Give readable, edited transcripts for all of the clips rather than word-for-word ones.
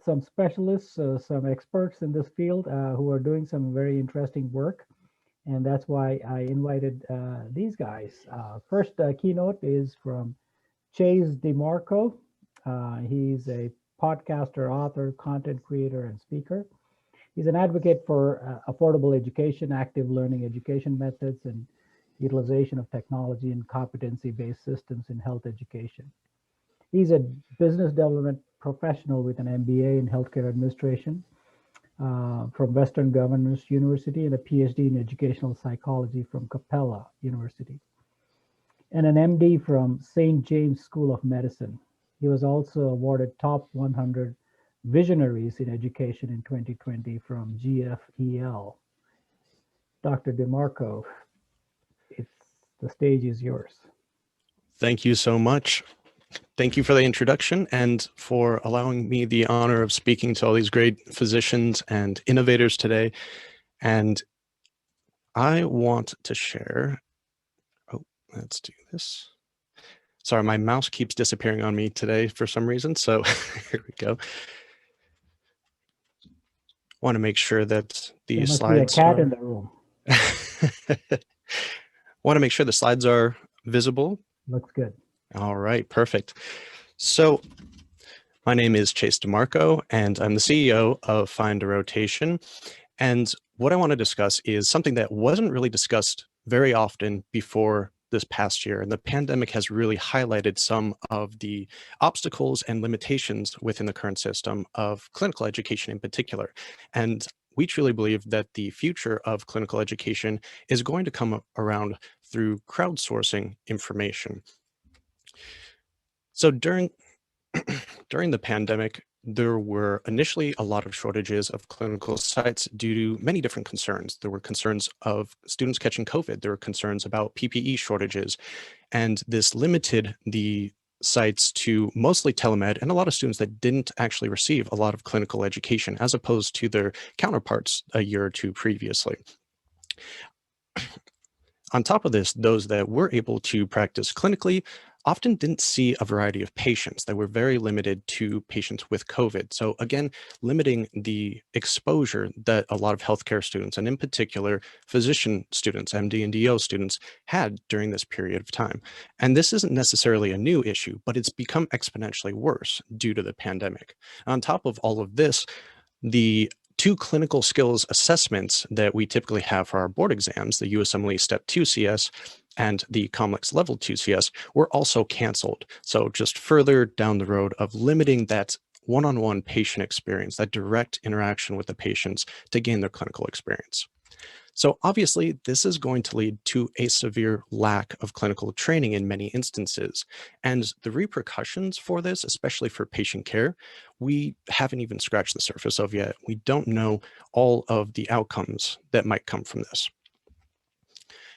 with some specialists, some experts in this field who are doing some very interesting work. And that's why I invited these guys. First keynote is from Chase DiMarco. He's a podcaster, author, content creator, and speaker. He's an advocate for affordable education, active learning education methods, and utilization of technology and competency-based systems in health education. He's a business development professional with an MBA in healthcare administration from Western Governors University and a PhD in educational psychology from Capella University, and an MD from St. James School of Medicine. He was also awarded Top 100 Visionaries in Education in 2020 from GFEL. Dr. DiMarco, the stage is yours. Thank you so much. Thank you for the introduction and for allowing me the honor of speaking to all these great physicians and innovators today. And I want to share, oh, let's do this. Sorry, my mouse keeps disappearing on me today for some reason. So here we go. Want to make sure that the slides be a cat in the room. Want to make sure the slides are visible. Looks good. All right, perfect. So my name is Chase DiMarco, and I'm the CEO of Find a Rotation. And what I want to discuss is something that wasn't really discussed very often before this past year. And the pandemic has really highlighted some of the obstacles and limitations within the current system of clinical education in particular. And we truly believe that the future of clinical education is going to come around through crowdsourcing information. So during the pandemic, there were initially a lot of shortages of clinical sites due to many different concerns. There were concerns of students catching COVID. There were concerns about PPE shortages, and this limited the sites to mostly telemed and a lot of students that didn't actually receive a lot of clinical education as opposed to their counterparts a year or two previously. On top of this, those that were able to practice clinically often didn't see a variety of patients. They were very limited to patients with COVID. So again, limiting the exposure that a lot of healthcare students, and in particular, physician students, MD and DO students, had during this period of time. And this isn't necessarily a new issue, but it's become exponentially worse due to the pandemic. On top of all of this, the two clinical skills assessments that we typically have for our board exams, the USMLE Step 2 CS and the COMLEX Level 2 CS, were also canceled. So just further down the road of limiting that one-on-one patient experience, that direct interaction with the patients to gain their clinical experience. So obviously, this is going to lead to a severe lack of clinical training in many instances. And the repercussions for this, especially for patient care, we haven't even scratched the surface of yet. We don't know all of the outcomes that might come from this.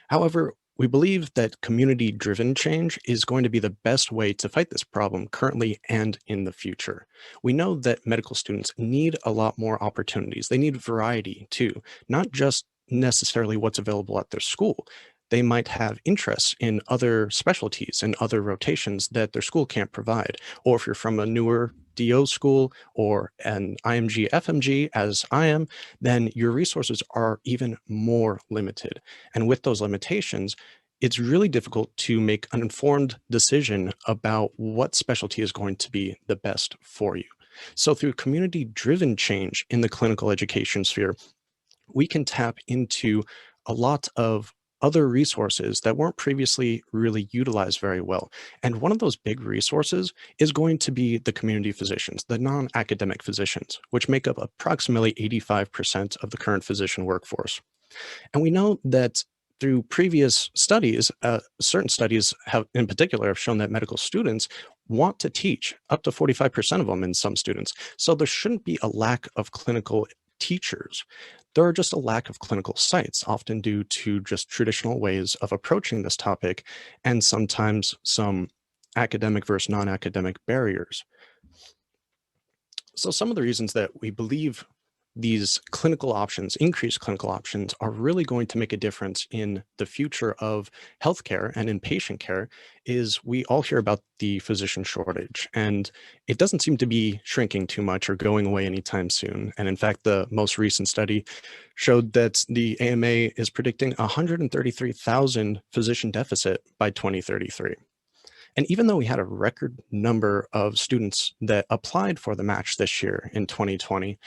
However, we believe that community-driven change is going to be the best way to fight this problem currently and in the future. We know that medical students need a lot more opportunities. They need variety too, not just necessarily what's available at their school. They might have interests in other specialties and other rotations that their school can't provide. Or if you're from a newer DO school or an IMG, FMG, as I am, then your resources are even more limited. And with those limitations, it's really difficult to make an informed decision about what specialty is going to be the best for you. So through community-driven change in the clinical education sphere, we can tap into a lot of other resources that weren't previously really utilized very well. And one of those big resources is going to be the community physicians, the non-academic physicians, which make up approximately 85% of the current physician workforce. And we know that through previous studies, certain studies have, in particular, have shown that medical students want to teach, up to 45% of them in some students. So there shouldn't be a lack of clinical teachers. There are just a lack of clinical sites, often due to just traditional ways of approaching this topic and sometimes some academic versus non-academic barriers. So some of the reasons that we believe these clinical options, increased clinical options, are really going to make a difference in the future of healthcare and in patient care is we all hear about the physician shortage, and it doesn't seem to be shrinking too much or going away anytime soon. And in fact, the most recent study showed that the AMA is predicting 133,000 physician deficit by 2033. And even though we had a record number of students that applied for the match this year in 2020,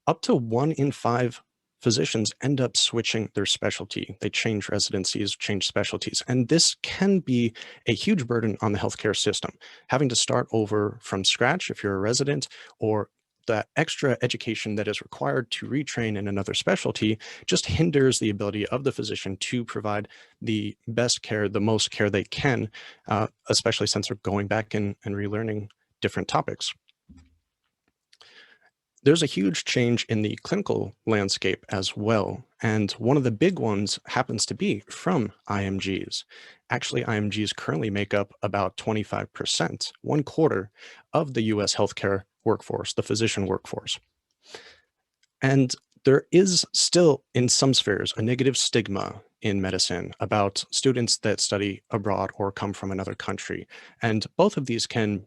up to 1 in 5 physicians end up switching their specialty. They change residencies, change specialties. And this can be a huge burden on the healthcare system. Having to start over from scratch if you're a resident, or that extra education that is required to retrain in another specialty just hinders the ability of the physician to provide the best care, the most care they can, especially since they're going back and relearning different topics. There's a huge change in the clinical landscape as well. And one of the big ones happens to be from IMGs. Actually, IMGs currently make up about 25%, 1/4 of the US healthcare workforce, the physician workforce. And there is still, in some spheres, a negative stigma in medicine about students that study abroad or come from another country. And both of these can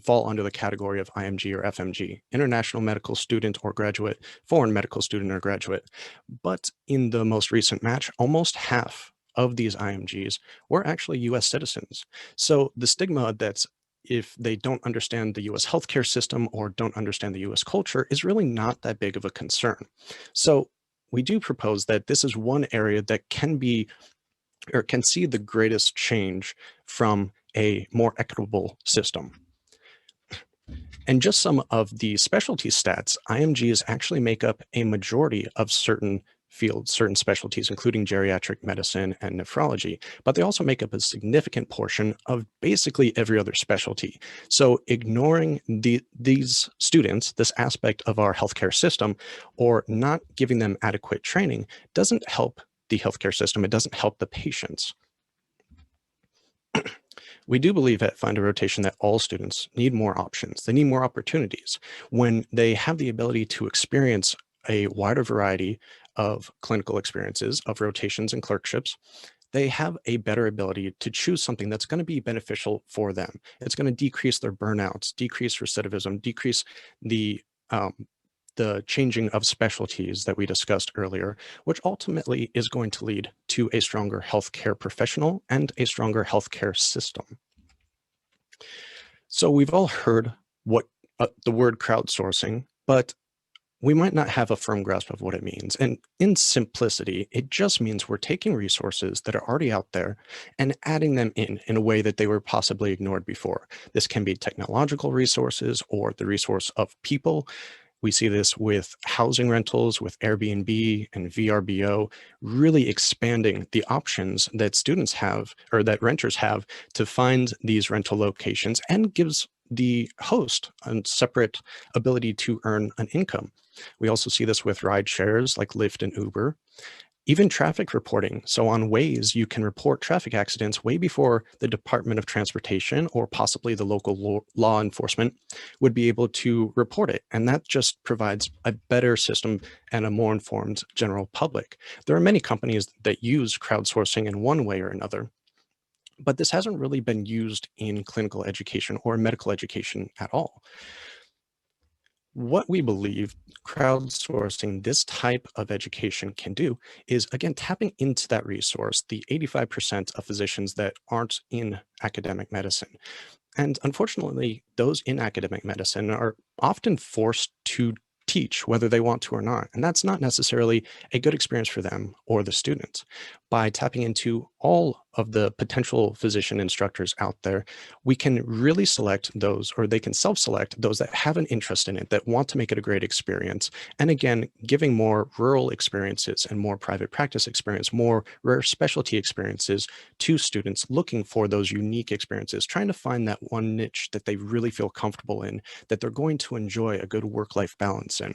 fall under the category of IMG or FMG, international medical student or graduate, foreign medical student or graduate. But in the most recent match, almost half of these IMGs were actually US citizens. So the stigma that if they don't understand the US healthcare system or don't understand the US culture is really not that big of a concern. So we do propose that this is one area that can be or can see the greatest change from a more equitable system. And just some of the specialty stats, IMGs actually make up a majority of certain fields, certain specialties, including geriatric medicine and nephrology, but they also make up a significant portion of basically every other specialty. So ignoring these students, this aspect of our healthcare system, or not giving them adequate training doesn't help the healthcare system. It doesn't help the patients. We do believe at Find a Rotation that all students need more options. They need more opportunities. When they have the ability to experience a wider variety of clinical experiences, of rotations and clerkships, they have a better ability to choose something that's going to be beneficial for them. It's going to decrease their burnouts, decrease recidivism, decrease the changing of specialties that we discussed earlier, which ultimately is going to lead to a stronger healthcare professional and a stronger healthcare system. So we've all heard what the word crowdsourcing, but we might not have a firm grasp of what it means. And in simplicity, it just means we're taking resources that are already out there and adding them in a way that they were possibly ignored before. This can be technological resources or the resource of people. We see this with housing rentals, with Airbnb and VRBO, really expanding the options that students have or that renters have to find these rental locations, and gives the host a separate ability to earn an income. We also see this with ride shares like Lyft and Uber. Even traffic reporting. So on Waze, you can report traffic accidents way before the Department of Transportation or possibly the local law enforcement would be able to report it. And that just provides a better system and a more informed general public. There are many companies that use crowdsourcing in one way or another, but this hasn't really been used in clinical education or medical education at all. What we believe crowdsourcing this type of education can do is, again, tapping into that resource, the 85% of physicians that aren't in academic medicine. And unfortunately, those in academic medicine are often forced to teach whether they want to or not. And that's not necessarily a good experience for them or the students. By tapping into all of the potential physician instructors out there, we can really select those, or they can self-select those that have an interest in it, that want to make it a great experience. And again, giving more rural experiences and more private practice experience, more rare specialty experiences to students looking for those unique experiences, trying to find that one niche that they really feel comfortable in, that they're going to enjoy a good work-life balance in.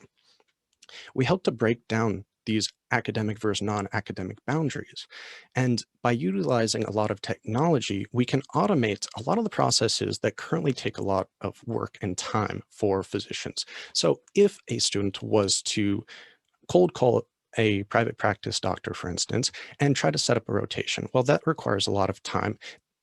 We help to break down these academic versus non-academic boundaries. And by utilizing a lot of technology, we can automate a lot of the processes that currently take a lot of work and time for physicians. So if a student was to cold call a private practice doctor, for instance, and try to set up a rotation, well, that requires a lot of time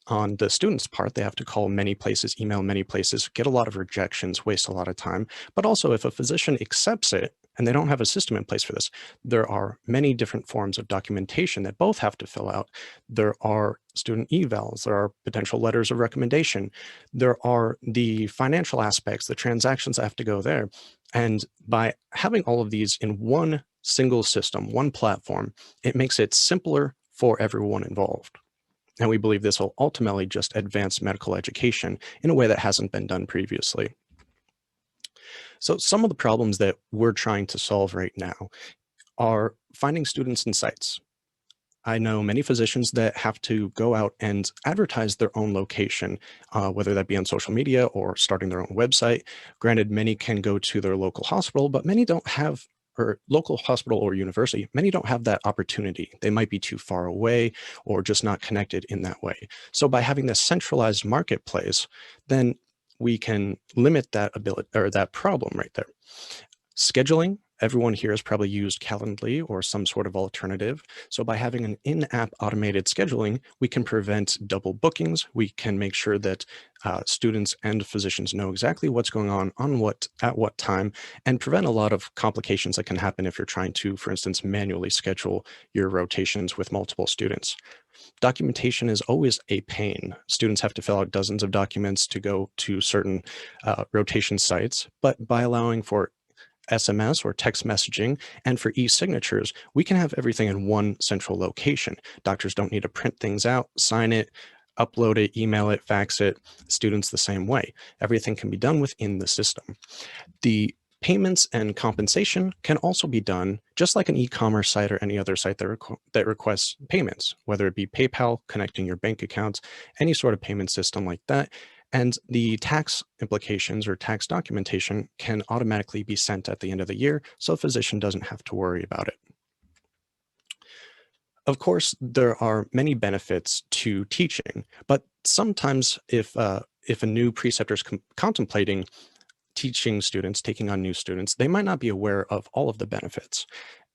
on the student's part. They have to call many places, email many places, get a lot of rejections, waste a lot of time. But also, if a physician accepts it and they don't have a system in place for this, there are many different forms of documentation that both have to fill out. There are student evals, there are potential letters of recommendation, there are the financial aspects, the transactions that have to go there. And by having all of these in one single system, one platform, it makes it simpler for everyone involved. And we believe this will ultimately just advance medical education in a way that hasn't been done previously. So some of the problems that we're trying to solve right now are finding students and sites. I know many physicians that have to go out and advertise their own location, whether that be on social media or starting their own website. Granted, many can go to their local hospital, but many don't have, or local hospital or university, many don't have that opportunity. They might be too far away or just not connected in that way. So by having this centralized marketplace, then we can limit that ability or that problem right there. Scheduling, everyone here has probably used Calendly or some sort of alternative. So by having an in-app automated scheduling, we can prevent double bookings. We can make sure that students and physicians know exactly what's going on what at what time, and prevent a lot of complications that can happen if you're trying to, for instance, manually schedule your rotations with multiple students. Documentation is always a pain. Students have to fill out dozens of documents to go to certain rotation sites, but by allowing for SMS or text messaging, and for e-signatures, we can have everything in one central location. Doctors don't need to print things out, sign it, upload it, email it, fax it. Students the same way. Everything can be done within the system. The payments and compensation can also be done just like an e-commerce site or any other site that requests payments, whether it be PayPal, connecting your bank accounts, any sort of payment system like that. And the tax implications or tax documentation can automatically be sent at the end of the year, so a physician doesn't have to worry about it. Of course, there are many benefits to teaching, but sometimes if a new preceptor is contemplating teaching students, taking on new students, they might not be aware of all of the benefits.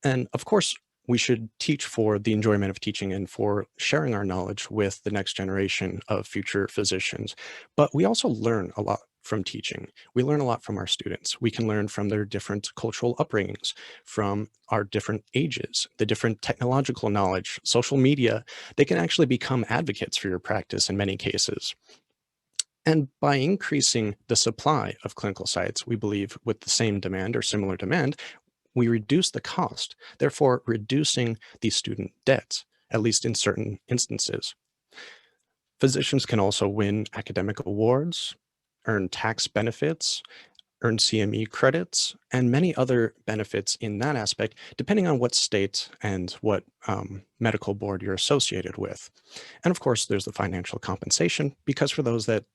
And of course, we should teach for the enjoyment of teaching and for sharing our knowledge with the next generation of future physicians. But we also learn a lot from teaching. We learn a lot from our students. We can learn from their different cultural upbringings, from our different ages, the different technological knowledge, social media. They can actually become advocates for your practice in many cases. And by increasing the supply of clinical sites, we believe with the same demand or similar demand, we reduce the cost, therefore reducing the student debt, at least in certain instances. Physicians can also win academic awards, earn tax benefits, earn CME credits, and many other benefits in that aspect, depending on what state and what medical board you're associated with. And of course, there's the financial compensation, because for those that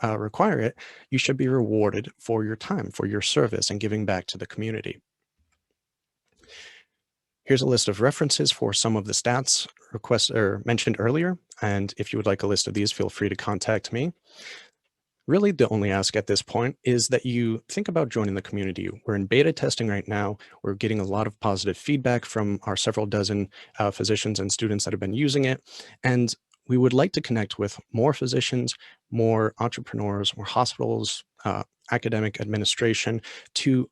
require it, you should be rewarded for your time, for your service, and giving back to the community. Here's a list of references for some of the stats requests or mentioned earlier. And if you would like a list of these, feel free to contact me. Really, the only ask at this point is that you think about joining the community. We're in beta testing right now. We're getting a lot of positive feedback from our several dozen physicians and students that have been using it. And we would like to connect with more physicians, more entrepreneurs, more hospitals, academic administration to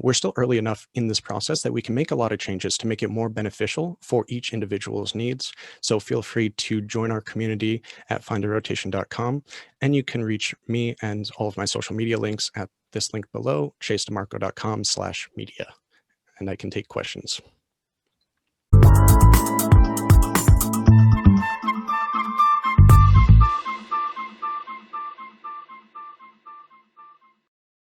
we're still early enough in this process that we can make a lot of changes to make it more beneficial for each individual's needs. So feel free to join our community at findarotation.com, and you can reach me and all of my social media links at this link below, chasedemarco.com/media, and I can take questions.